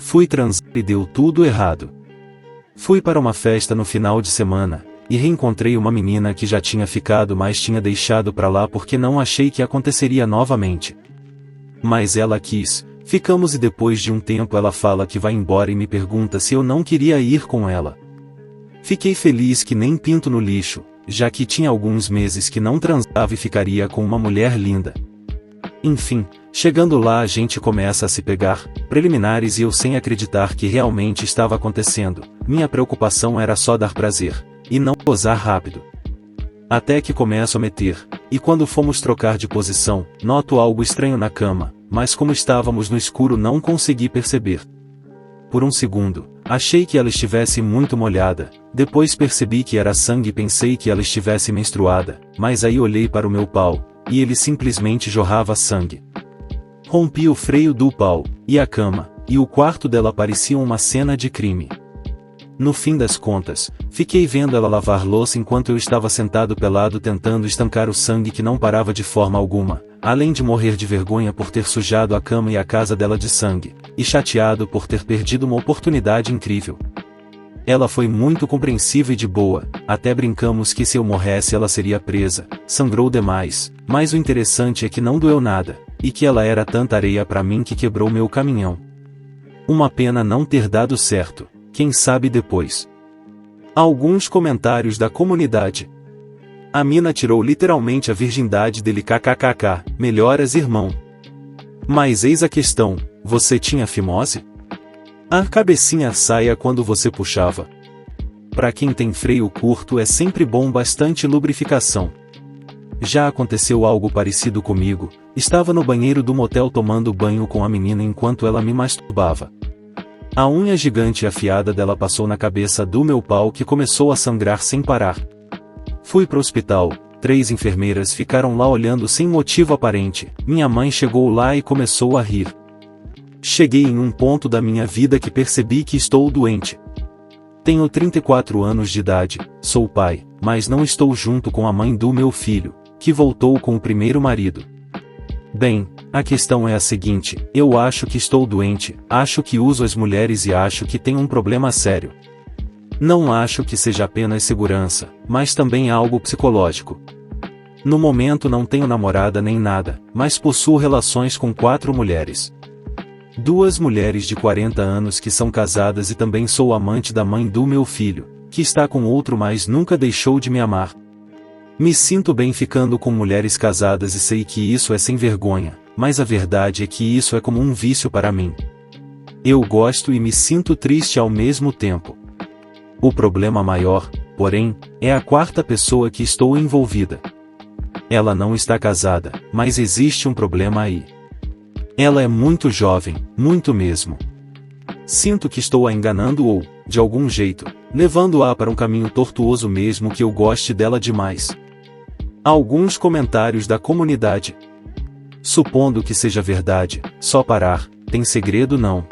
Fui transar e deu tudo errado. Fui para uma festa no final de semana, e reencontrei uma menina que já tinha ficado, mas tinha deixado pra lá porque não achei que aconteceria novamente. Mas ela quis, ficamos e depois de um tempo ela fala que vai embora e me pergunta se eu não queria ir com ela. Fiquei feliz que nem pinto no lixo, já que tinha alguns meses que não transava e ficaria com uma mulher linda. Enfim, chegando lá a gente começa a se pegar, preliminares e eu sem acreditar que realmente estava acontecendo, minha preocupação era só dar prazer, e não gozar rápido. Até que começo a meter, e quando fomos trocar de posição, noto algo estranho na cama, mas como estávamos no escuro não consegui perceber. Por um segundo, achei que ela estivesse muito molhada, depois percebi que era sangue e pensei que ela estivesse menstruada, mas aí olhei para o meu pau, e ele simplesmente jorrava sangue. Rompi o freio do pau, e a cama, e o quarto dela pareciam uma cena de crime. No fim das contas, fiquei vendo ela lavar louça enquanto eu estava sentado pelado tentando estancar o sangue que não parava de forma alguma, além de morrer de vergonha por ter sujado a cama e a casa dela de sangue, e chateado por ter perdido uma oportunidade incrível. Ela foi muito compreensiva e de boa, até brincamos que se eu morresse ela seria presa, sangrou demais, mas o interessante é que não doeu nada, e que ela era tanta areia pra mim que quebrou meu caminhão. Uma pena não ter dado certo. Quem sabe depois. Alguns comentários da comunidade. A mina tirou literalmente a virgindade dele, kkkk, melhoras irmão. Mas eis a questão, você tinha fimose? A cabecinha saia quando você puxava. Pra quem tem freio curto é sempre bom bastante lubrificação. Já aconteceu algo parecido comigo, estava no banheiro do motel tomando banho com a menina enquanto ela me masturbava. A unha gigante afiada dela passou na cabeça do meu pau que começou a sangrar sem parar. Fui pro hospital, 3 enfermeiras ficaram lá olhando sem motivo aparente, minha mãe chegou lá e começou a rir. Cheguei em um ponto da minha vida que percebi que estou doente. Tenho 34 anos de idade, sou pai, mas não estou junto com a mãe do meu filho, que voltou com o primeiro marido. Bem, a questão é a seguinte, eu acho que estou doente, acho que uso as mulheres e acho que tenho um problema sério. Não acho que seja apenas segurança, mas também algo psicológico. No momento não tenho namorada nem nada, mas possuo relações com 4 mulheres. 2 mulheres de 40 anos que são casadas e também sou amante da mãe do meu filho, que está com outro mas nunca deixou de me amar. Me sinto bem ficando com mulheres casadas e sei que isso é sem vergonha, mas a verdade é que isso é como um vício para mim. Eu gosto e me sinto triste ao mesmo tempo. O problema maior, porém, é a 4ª pessoa que estou envolvida. Ela não está casada, mas existe um problema aí. Ela é muito jovem, muito mesmo. Sinto que estou a enganando ou, de algum jeito, levando-a para um caminho tortuoso mesmo que eu goste dela demais. Alguns comentários da comunidade. Supondo que seja verdade, só parar, tem segredo não.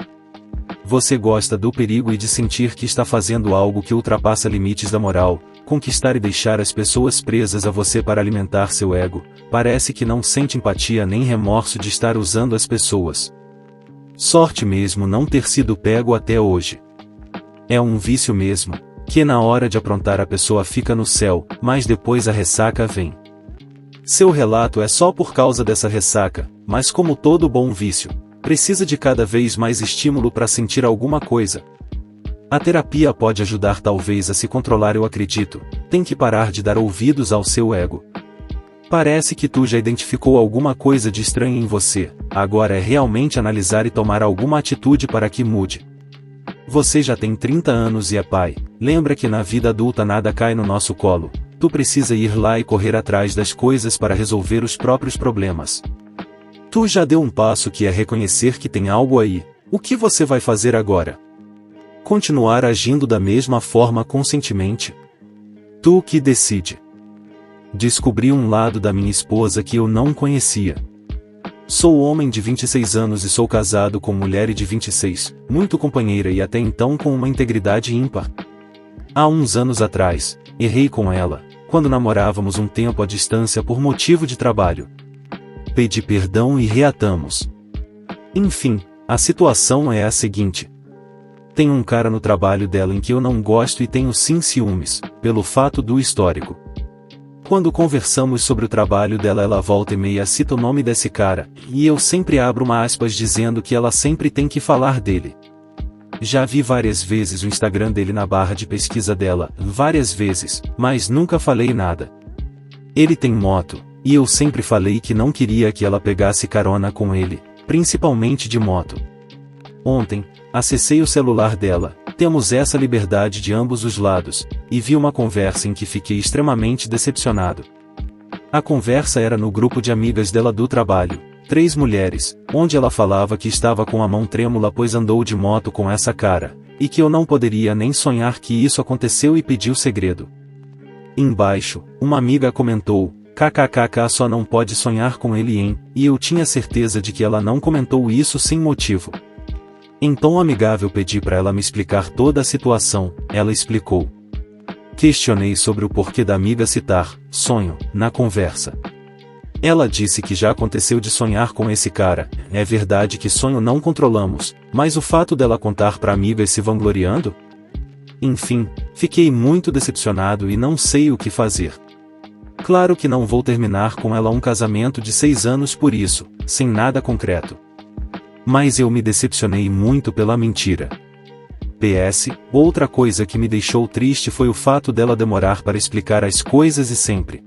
Você gosta do perigo e de sentir que está fazendo algo que ultrapassa limites da moral, conquistar e deixar as pessoas presas a você para alimentar seu ego, parece que não sente empatia nem remorso de estar usando as pessoas. Sorte mesmo não ter sido pego até hoje. É um vício mesmo, que na hora de aprontar a pessoa fica no céu, mas depois a ressaca vem. Seu relato é só por causa dessa ressaca, mas como todo bom vício, precisa de cada vez mais estímulo para sentir alguma coisa. A terapia pode ajudar talvez a se controlar, eu acredito, tem que parar de dar ouvidos ao seu ego. Parece que tu já identificou alguma coisa de estranho em você, agora é realmente analisar e tomar alguma atitude para que mude. Você já tem 30 anos e é pai, lembra que na vida adulta nada cai no nosso colo, tu precisa ir lá e correr atrás das coisas para resolver os próprios problemas. Tu já deu um passo que é reconhecer que tem algo aí, o que você vai fazer agora? Continuar agindo da mesma forma conscientemente? Tu que decide. Descobri um lado da minha esposa que eu não conhecia. Sou homem de 26 anos e sou casado com mulher de 26, muito companheira e até então com uma integridade ímpar. Há uns anos atrás, errei com ela, quando namorávamos um tempo à distância por motivo de trabalho. Pedi perdão e reatamos. Enfim, a situação é a seguinte. Tem um cara no trabalho dela em que eu não gosto e tenho sim ciúmes, pelo fato do histórico. Quando conversamos sobre o trabalho dela, ela volta e meia cita o nome desse cara, e eu sempre abro uma aspas dizendo que ela sempre tem que falar dele. Já vi várias vezes o Instagram dele na barra de pesquisa dela, várias vezes, mas nunca falei nada. Ele tem moto, e eu sempre falei que não queria que ela pegasse carona com ele, principalmente de moto. Ontem, acessei o celular dela, temos essa liberdade de ambos os lados, e vi uma conversa em que fiquei extremamente decepcionado. A conversa era no grupo de amigas dela do trabalho, 3 mulheres, onde ela falava que estava com a mão trêmula pois andou de moto com essa cara, e que eu não poderia nem sonhar que isso aconteceu e pediu segredo. Embaixo, uma amiga comentou, kkkk só não pode sonhar com ele hein, e eu tinha certeza de que ela não comentou isso sem motivo. Em tom amigável pedi para ela me explicar toda a situação, ela explicou. Questionei sobre o porquê da amiga citar sonho na conversa. Ela disse que já aconteceu de sonhar com esse cara, é verdade que sonho não controlamos, mas o fato dela contar para amigas se vangloriando? Enfim, fiquei muito decepcionado e não sei o que fazer. Claro que não vou terminar com ela um casamento de 6 anos por isso, sem nada concreto. Mas eu me decepcionei muito pela mentira. PS, outra coisa que me deixou triste foi o fato dela demorar para explicar as coisas e sempre.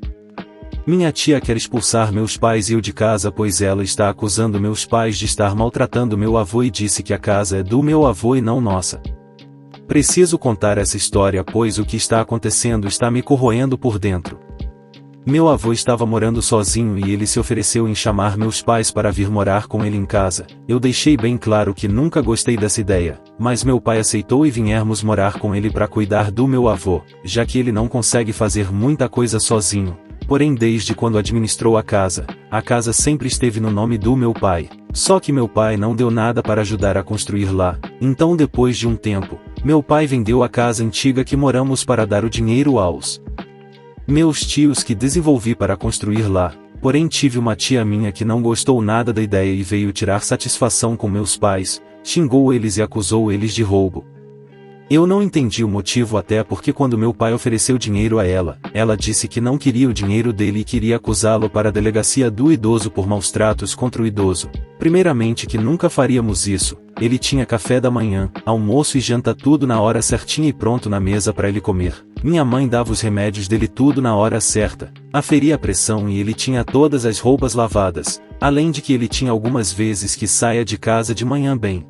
Minha tia quer expulsar meus pais e eu de casa pois ela está acusando meus pais de estar maltratando meu avô e disse que a casa é do meu avô e não nossa. Preciso contar essa história pois o que está acontecendo está me corroendo por dentro. Meu avô estava morando sozinho e ele se ofereceu em chamar meus pais para vir morar com ele em casa. Eu deixei bem claro que nunca gostei dessa ideia, mas meu pai aceitou e viemos morar com ele para cuidar do meu avô, já que ele não consegue fazer muita coisa sozinho. Porém desde quando administrou a casa sempre esteve no nome do meu pai. Só que meu pai não deu nada para ajudar a construir lá, então depois de um tempo, meu pai vendeu a casa antiga que moramos para dar o dinheiro aos meus tios que desenvolvi para construir lá, porém tive uma tia minha que não gostou nada da ideia e veio tirar satisfação com meus pais, xingou eles e acusou eles de roubo. Eu não entendi o motivo até porque quando meu pai ofereceu dinheiro a ela disse que não queria o dinheiro dele e queria acusá-lo para a delegacia do idoso por maus tratos contra o idoso. Primeiramente que nunca faríamos isso, ele tinha café da manhã, almoço e janta tudo na hora certinha e pronto na mesa para ele comer. Minha mãe dava os remédios dele tudo na hora certa, aferia a pressão e ele tinha todas as roupas lavadas, além de que ele tinha algumas vezes que saía de casa de manhã bem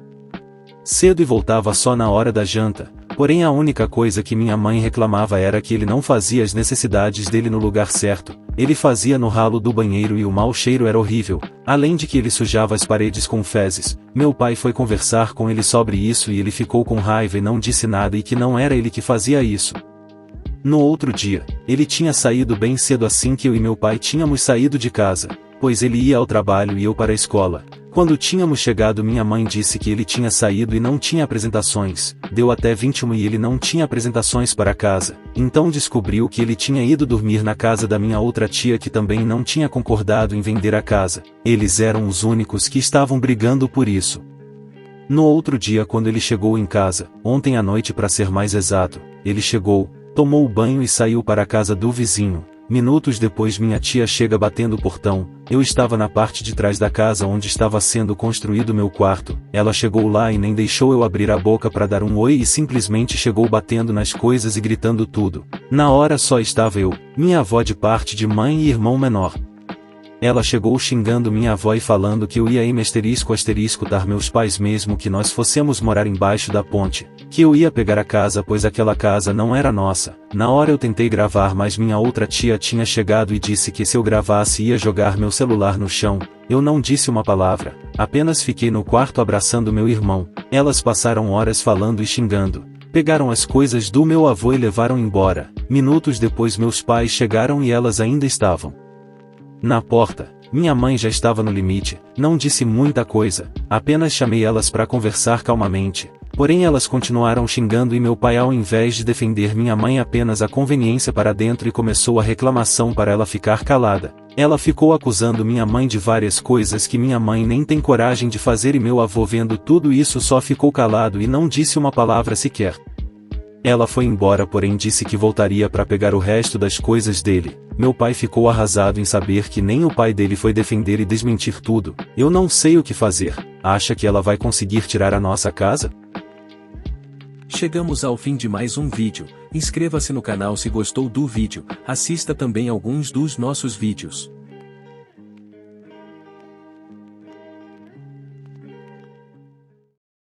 cedo e voltava só na hora da janta, porém a única coisa que minha mãe reclamava era que ele não fazia as necessidades dele no lugar certo, ele fazia no ralo do banheiro e o mau cheiro era horrível, além de que ele sujava as paredes com fezes. Meu pai foi conversar com ele sobre isso e ele ficou com raiva e não disse nada e que não era ele que fazia isso. No outro dia, ele tinha saído bem cedo assim que eu e meu pai tínhamos saído de casa, pois ele ia ao trabalho e eu para a escola. Quando tínhamos chegado minha mãe disse que ele tinha saído e não tinha apresentações, deu até 21 e ele não tinha apresentações para casa, então descobriu que ele tinha ido dormir na casa da minha outra tia que também não tinha concordado em vender a casa, eles eram os únicos que estavam brigando por isso. No outro dia quando ele chegou em casa, ontem à noite para ser mais exato, ele chegou, tomou banho e saiu para a casa do vizinho. Minutos depois minha tia chega batendo o portão, eu estava na parte de trás da casa onde estava sendo construído meu quarto, ela chegou lá e nem deixou eu abrir a boca para dar um oi e simplesmente chegou batendo nas coisas e gritando tudo. Na hora só estava eu, minha avó de parte de mãe e irmão menor. Ela chegou xingando minha avó e falando que eu ia dar meus pais mesmo que nós fossemos morar embaixo da ponte, que eu ia pegar a casa pois aquela casa não era nossa. Na hora eu tentei gravar mas minha outra tia tinha chegado e disse que se eu gravasse ia jogar meu celular no chão. Eu não disse uma palavra, apenas fiquei no quarto abraçando meu irmão. Elas passaram horas falando e xingando. Pegaram as coisas do meu avô e levaram embora. Minutos depois meus pais chegaram e elas ainda estavam na porta. Minha mãe já estava no limite, não disse muita coisa, apenas chamei elas para conversar calmamente, Porém elas continuaram xingando e meu pai, ao invés de defender minha mãe, apenas a conveniência para dentro, e começou a reclamação para ela ficar calada. Ela ficou acusando minha mãe de várias coisas que minha mãe nem tem coragem de fazer, e meu avô, vendo tudo isso, só ficou calado e não disse uma palavra sequer. Ela foi embora, porém disse que voltaria para pegar o resto das coisas dele. Meu pai ficou arrasado em saber que nem o pai dele foi defender e desmentir tudo. Eu não sei o que fazer. Acha que ela vai conseguir tirar a nossa casa? Chegamos ao fim de mais um vídeo. Inscreva-se no canal se gostou do vídeo. Assista também alguns dos nossos vídeos.